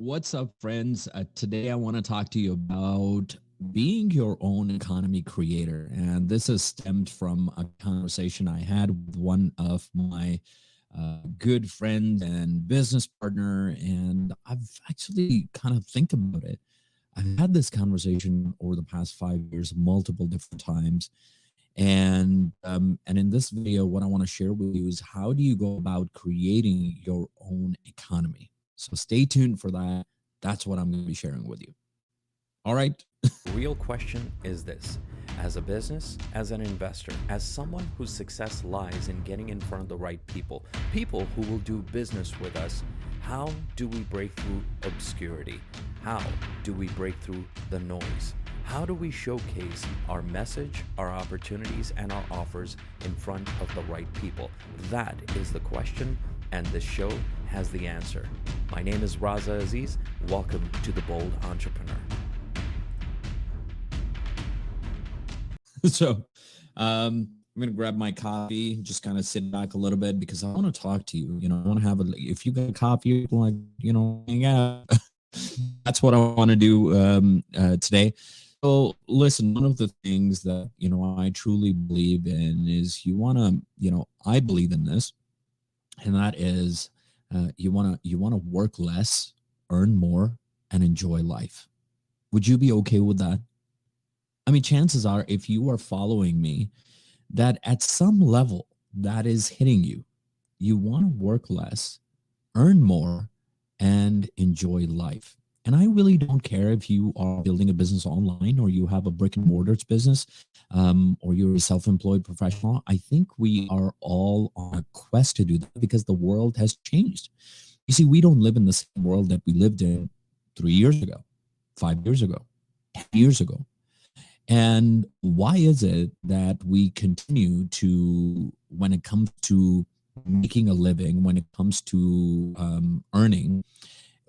What's up, friends? Today I want to talk to you about being your own economy creator. And this is stemmed from a conversation I had with one of my good friends and business partner. And I've actually kind of think about it. I've had this conversation over the past 5 years, multiple different times. And in this video, what I want to share with you is how do you go about creating your own economy? So stay tuned for that. That's what I'm going to be sharing with you. All right. The real question is this: as a business, as an investor, as someone whose success lies in getting in front of the right people, people who will do business with us, how do we break through obscurity? How do we break through the noise? How do we showcase our message, our opportunities, and our offers in front of the right people? That is the question, and this show has the answer. My name is Raza Aziz. Welcome to The Bold Entrepreneur. So I'm going to grab my coffee, just kind of sit back a little bit because I want to talk to you. I want to have if you got coffee, like, hang out. That's what I want to do today. So listen, one of the things that, I truly believe in is I believe in this, and that is you want to work less, earn more, and enjoy life. Would you be okay with that? I mean, chances are, if you are following me, that at some level that is hitting you. You want to work less, earn more, and enjoy life. And I really don't care if you are building a business online or you have a brick and mortars business, or you're a self-employed professional. I think we are all on a quest to do that because the world has changed. You see, we don't live in the same world that we lived in 3 years ago, 5 years ago, 10 years ago. And why is it that we continue to, when it comes to making a living, when it comes to earning,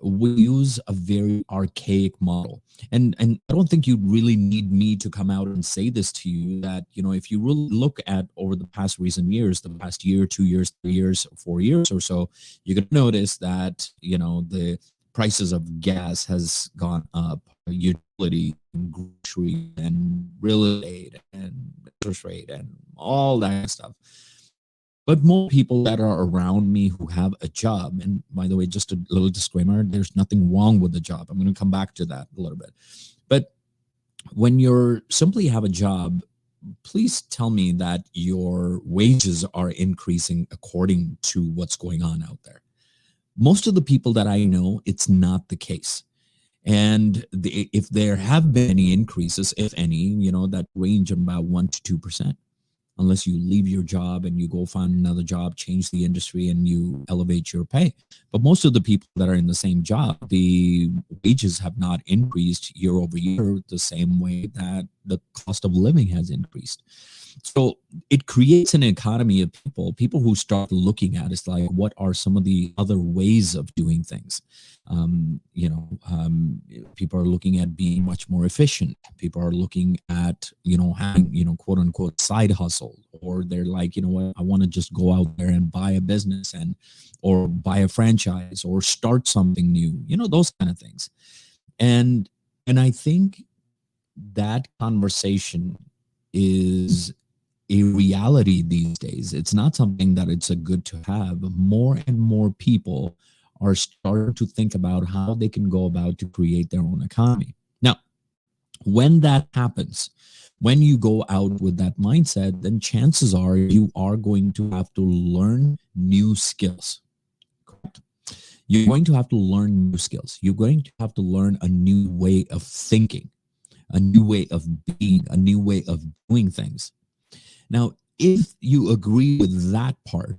we use a very archaic model? And I don't think you really need me to come out and say this to you, that, if you really look at over the past recent years, the past year, 2 years, 3 years, 4 years or so, you're going to notice that, the prices of gas has gone up, utility and grocery and real estate and interest rate and all that stuff. But more people that are around me who have a job, and by the way, just a little disclaimer, there's nothing wrong with the job. I'm going to come back to that a little bit. But when you're simply have a job, please tell me that your wages are increasing according to what's going on out there. Most of the people that I know, it's not the case. And if there have been any increases, if any, that range about 1 to 2%, unless you leave your job and you go find another job, change the industry, and you elevate your pay. But most of the people that are in the same job, the wages have not increased year over year the same way that the cost of living has increased. So it creates an economy of people who start looking at it's like, what are some of the other ways of doing things? People are looking at being much more efficient. People are looking at, having, quote unquote, side hustle, or they're like, what, I want to just go out there and buy a business or buy a franchise or start something new, those kind of things. And I think that conversation is a reality these days. It's not something that it's a good to have. More and more people are starting to think about how they can go about to create their own economy. Now, when that happens, when you go out with that mindset, then chances are you are going to have to learn new skills. Correct? You're going to have to learn new skills. You're going to have to learn a new way of thinking, a new way of being, a new way of doing things. Now, if you agree with that part,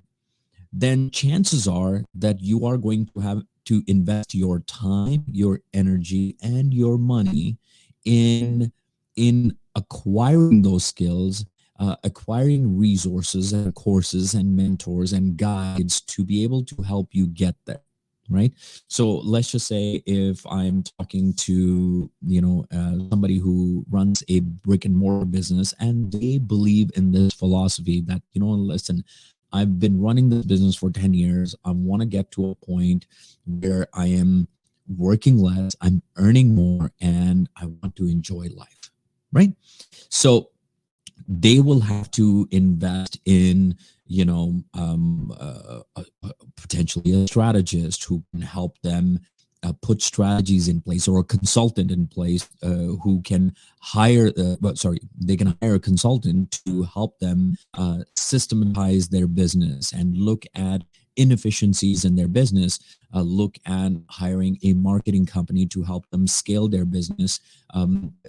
then chances are that you are going to have to invest your time, your energy, and your money in acquiring those skills, acquiring resources and courses and mentors and guides to be able to help you get there. Right. So let's just say if I'm talking to, somebody who runs a brick and mortar business and they believe in this philosophy that, listen, I've been running this business for 10 years. I want to get to a point where I am working less, I'm earning more, and I want to enjoy life, right? So they will have to invest in, potentially a strategist who can help them put strategies in place, or a consultant in place who can they can hire a consultant to help them systematize their business and look at inefficiencies in their business, look at hiring a marketing company to help them scale their business.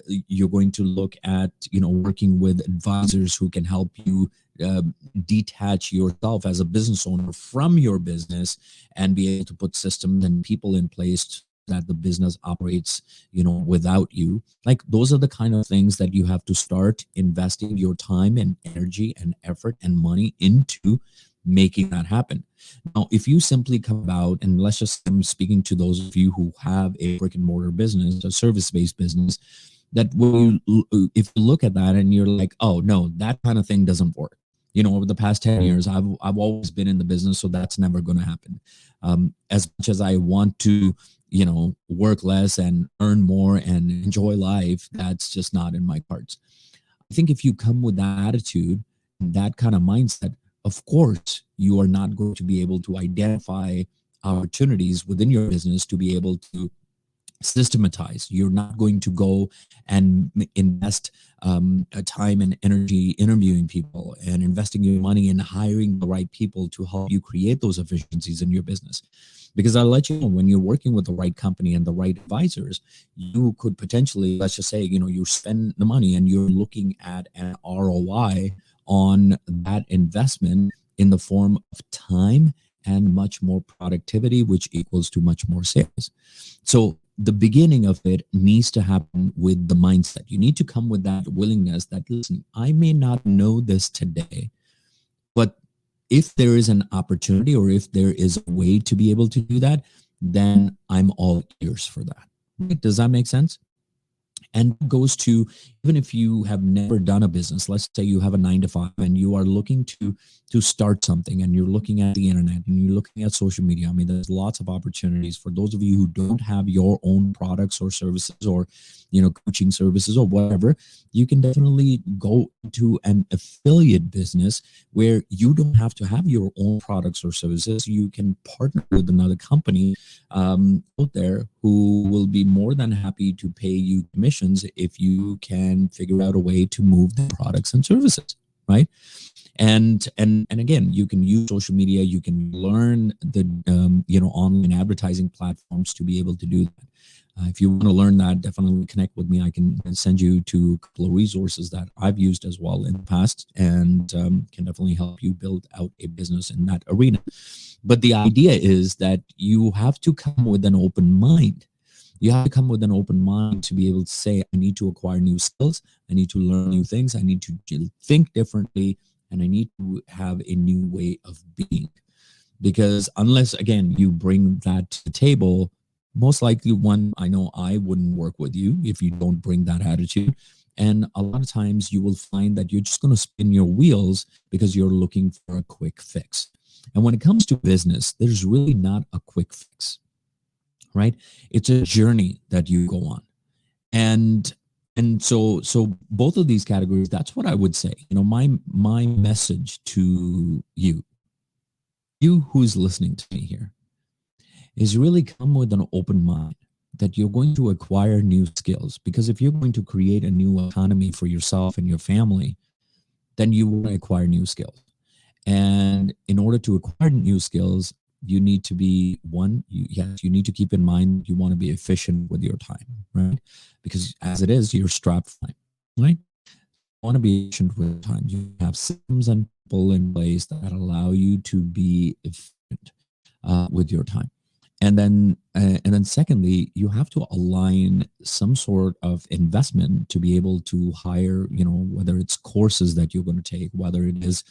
You're going to look at, working with advisors who can help you uh, detach yourself as a business owner from your business and be able to put systems and people in place that the business operates, without you. Like, those are the kind of things that you have to start investing your time and energy and effort and money into making that happen. Now, if you simply come about, and let's just, I'm speaking to those of you who have a brick and mortar business, a service-based business, that when if you look at that and you're like, oh no, that kind of thing doesn't work. Over the past 10 years, I've always been in the business, so that's never going to happen. As much as I want to, work less and earn more and enjoy life, that's just not in my cards. I think if you come with that attitude, that kind of mindset, of course, you are not going to be able to identify opportunities within your business to be able to systematize. You're not going to go and invest time and energy interviewing people and investing your money in hiring the right people to help you create those efficiencies in your business. Because I'll let you know, when you're working with the right company and the right advisors, you could potentially, let's just say, you spend the money and you're looking at an ROI on that investment in the form of time and much more productivity, which equals to much more sales. So the beginning of it needs to happen with the mindset. You need to come with that willingness that, listen, I may not know this today, but if there is an opportunity or if there is a way to be able to do that, then I'm all ears for that. Does that make sense? And goes to, even if you have never done a business, let's say you have a 9 to 5 and you are looking to start something, and you're looking at the internet and you're looking at social media. I mean, there's lots of opportunities for those of you who don't have your own products or services, or coaching services or whatever. You can definitely go to an affiliate business where you don't have to have your own products or services. You can partner with another company out there who will be more than happy to pay you commissions if you can figure out a way to move the products and services, right? And again, you can use social media. You can learn the online advertising platforms to be able to do that. If you want to learn that, definitely connect with me. I can send you to a couple of resources that I've used as well in the past, and can definitely help you build out a business in that arena. But the idea is that you have to come with an open mind. You have to come with an open mind to be able to say, I need to acquire new skills. I need to learn new things. I need to think differently, and I need to have a new way of being. Because unless, again, you bring that to the table, most likely, one, I know I wouldn't work with you if you don't bring that attitude. And a lot of times you will find that you're just going to spin your wheels because you're looking for a quick fix. And when it comes to business, there's really not a quick fix, right? It's a journey that you go on. And so both of these categories, that's what I would say. My message to you who's listening to me here, is really come with an open mind that you're going to acquire new skills. Because if you're going to create a new economy for yourself and your family, then you want to acquire new skills. And in order to acquire new skills, you need to be you need to keep in mind you want to be efficient with your time, right? Because as it is, you're strapped for time, right? You want to be efficient with time. You have systems and people in place that allow you to be efficient with your time. And then secondly, you have to align some sort of investment to be able to hire, whether it's courses that you're going to take, whether it's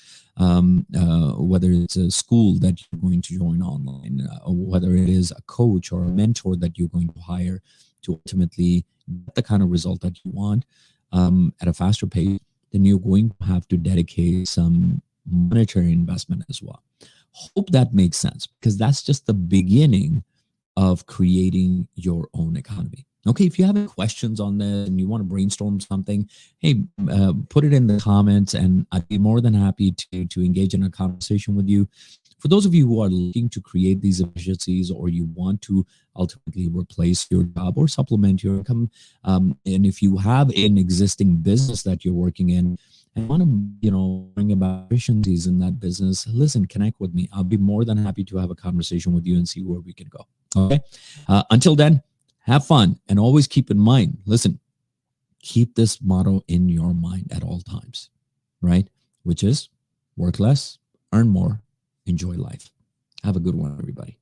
a school that you're going to join online, or whether it is a coach or a mentor that you're going to hire to ultimately get the kind of result that you want at a faster pace. Then you're going to have to dedicate some monetary investment as well. Hope that makes sense, because that's just the beginning of creating your own economy. Okay, if you have any questions on this and you want to brainstorm something, hey, put it in the comments, and I'd be more than happy to engage in a conversation with you. For those of you who are looking to create these efficiencies, or you want to ultimately replace your job or supplement your income, and if you have an existing business that you're working in and want to, bring about efficiencies in that business, listen, connect with me. I'll be more than happy to have a conversation with you and see where we can go. Okay. Until then, have fun, and always keep in mind, listen, keep this motto in your mind at all times, right? Which is work less, earn more, enjoy life. Have a good one, everybody.